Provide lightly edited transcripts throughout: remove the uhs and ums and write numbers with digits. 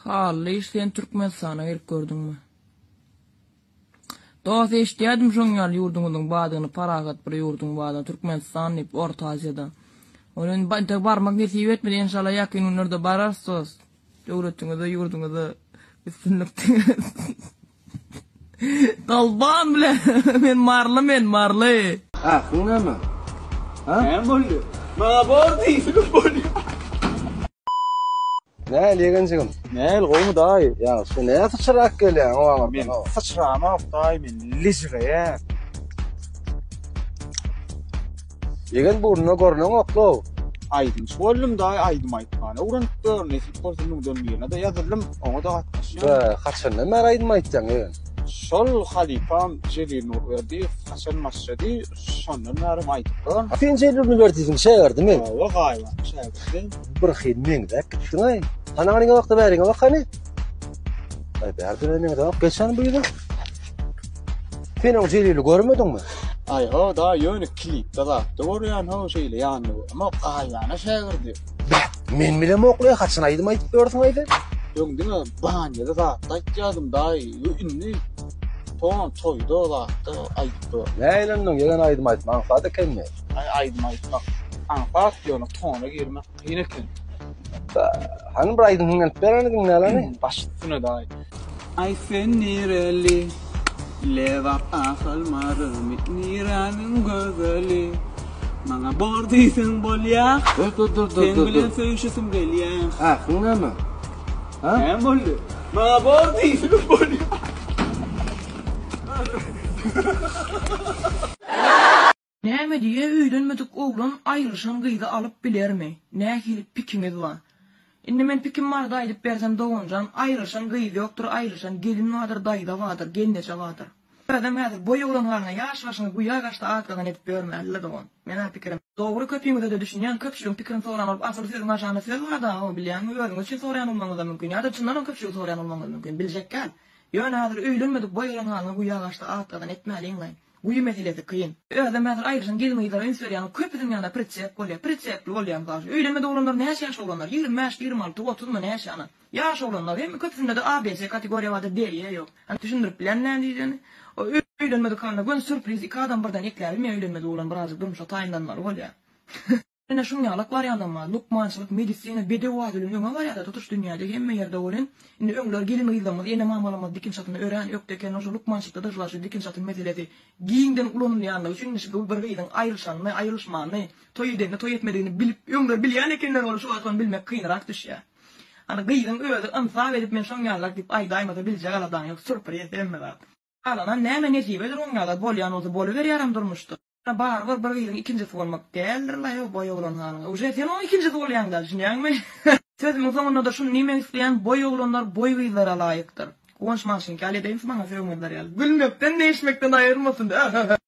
Halı işleyen Türkmenistan'a gelip gördün mü? Dost işleyedim şoň ýaly ýurdumyzyň badygyny paragat bir ýurdun badyny Türkmenistan diýip Orta Aziýada. Onun barmak nesip etmedi inşallah ýakyn günlerde bararsyz. Döwletiňizde ýurduňyzda üstünlükde. Dalban bilen men marly. Ha, şunamy? Ha? Ne boldy? Maňa bordy, film boldy. Ne legençigim? Ne goňy daý. Ya sen ne sıçrak gelýän o wagtda? Men sıçrama daý men lisreýär. Legen burnu görnüň oklo. Aydın sollum daý aydym aýtmany. Uranıp nesip bolsaň dönmýärne da ýazylym, oňa da gatnaşýar. Be, haçan näme aýdym aýtjaň egen? Şol halifam Jelil Nurberdi, Hasan Masjidi, şondan närim aýtdyr. Sen Jelil Nurberdiň şäherdi men. O gaýwan şäherdi. Bir hilmeňde şuňa. Sanaňyň wagty bäriňe bakany. Ay bärdi men de geçen buýdy. Sen o Jelil'i görmediňmi? Ay o da ýöne klip da doğruyan o şeýle ýany. Ama gaýwana şäherdi. Men bilen oklaýa haçan aýdym aýtyp berdiň aýdy. Ýöňdüňe bahanýada da taýtjadım daý ünni. Ton toýda da aýtdy. Näýlendiň ýegen aýdym aýtmaň fada kelme. Ay aýdym aýtmak. Anfaq ýöne tona girmek ýene eken. Hani bir aýdym hüňen bereniň näläni? Başyna daý. Ay sen nireli leva ahal marmy niranyň gözeli. Maňa bordysyň bolýar. Dur. Sen bilen söýüşesim gelýär. Ha, şunamy? Ha? Ne boldy? Maňa bordysyň bolýar. Näme diýe öýlenmedik oglan aýryşan gyýdy alyp bilermi? Nähili pikimiz bar. Indi men pikim bar daýdyp bersem doganjan aýryşan gyýdy ýokdur, aýryşan gelin wadyr, daýda wadyr, gelneçe wadyr. Adam häzir boy oglan halına ýaş-ýaşyny guýa gaçda atgadan edip bermeli dogan. Meniň pikirim. Dogry köpüňizde de düşünýän köpçüliň pikirini soran alyp asyl siz maşany siz barda, o bilýän ýörüň üçin soran bolmagy da mümkin. Ýa-da çyndan köpçülik soran bolmagy mümkin. Biljek gel. Ýöne häzir öýlenmedik boy oglan halına guýa gaçda atgadan etmeliňler. Guýy meselesi kıyın. Adam häzir aýryşan gelmeýler inserýany köpüň ýana pritsep bolýar. Pritsepli bolýan gaş. Öýlenmede oglanlar näçe ýaş oglanlar? 25, 26, 30 mı näçe ýana? Ýaş oglanlar hem köpüňde de ABC kategoriýa wada diýýär ýok. Hani düşündirip bilen näme diýjeni? O öýlenmede kalna gön sürpriz iki adam birden ekler mi öýlenmede oglan birazcık durmuşa taýindanlar bolýar. Ene şuň ýalaklar ýandanma, lukmançylyk, medisina, bedewa dülüňe var ýa-da tutuş dünýäde hemme ýerde bolan. Indi öňler gelin ýyldamyz, ene mamalamyz dikin satyny ören ýok deken oşo lukmançylykda da julaşy dikin satyn meselesi. Giýinden ulanýanlar üçin şu bir gyýdyň aýryşanmy, aýrylşmany, toý edeni, toý etmediğini bilip öňler bilýän ekenler ol şu atman bilmek kynrak düşýär. Ana gyýdyň öýde ansab edip men şoň ýalak diýip ay daýmada biljek aladan ýok, sürpriz emme bar. Alana näme nesibe durýanlar bolýan ozy boluberýärem durmuşdy. Bar bir gyýdyň ikinji formak geldir la ýok boy oglan hanyň. Uje sen o ikinji bolýan da düşünýärmi? Sözüň soňunda da şunu näme isleýän boy oglanlar boy gyýlara laýykdyr. Konuşmasyň ki aleda maňa söýmediler ýaly. Gülmekden näşmekden aýyrmasyn da.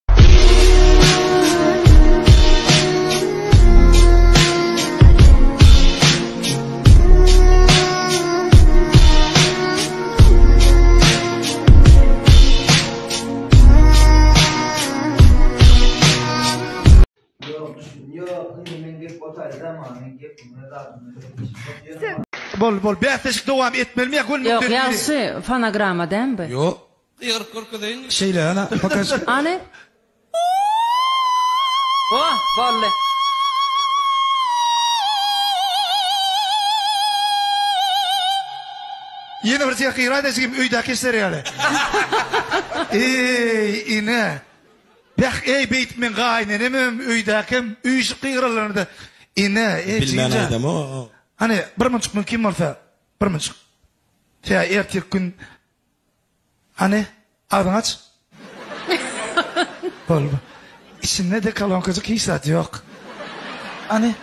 Bol behteşik devam etmeli mi? Yok yaxşı fonogramma dembi? Yok. Yığırıp korkudayn. Şeyle ana bakın. Ani? Oh, vallahi. Yeni bir şey kıyra da şimdi öydeki işler yani. Ey ine. Bak ey beytmen gaynenemem öydekim üyüşü kıyralarında. İne ey Bilmän adam o. Hani bir mınçık mümkün olsa bir mınçık. Ya ertek gün hani ağzını aç. Bol. İçinde de kalan kızık hissat yok. Hani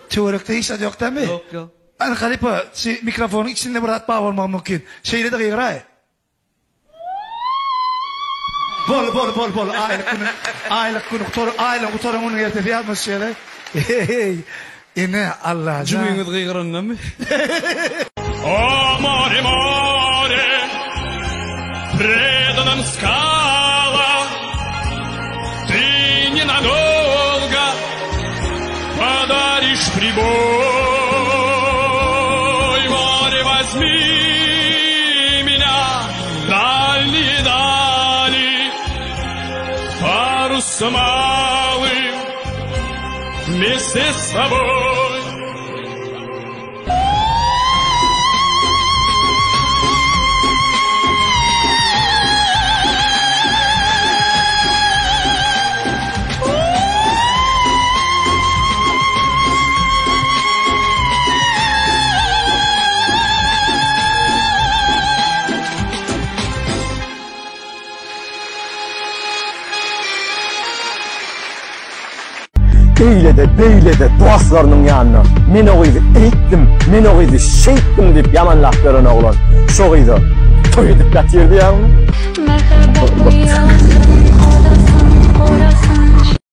teorikte hissat yok değil mi? Yok. Hani galiba mikrofonun içinde bir rahat bağ olmak mümkün. Şeyle de kıyray. Bol. Aylık günü. Aylık utorumunun ertefi yapmış şeyler. Ine Allah. Cümleňiz gyýgyrandamy? О, море, предан скала, ты ненадолго подаришь прибой. تزميمنا دالي دالي فار السماوي مس الصبور Beyle de dostlarının yanına. Men o gıydı eğittim, men o gıydı şeyttim deyip yamanlap veren oğlan. Şo gıydı toy edip yatırdı ya. Merhaba bu yaz.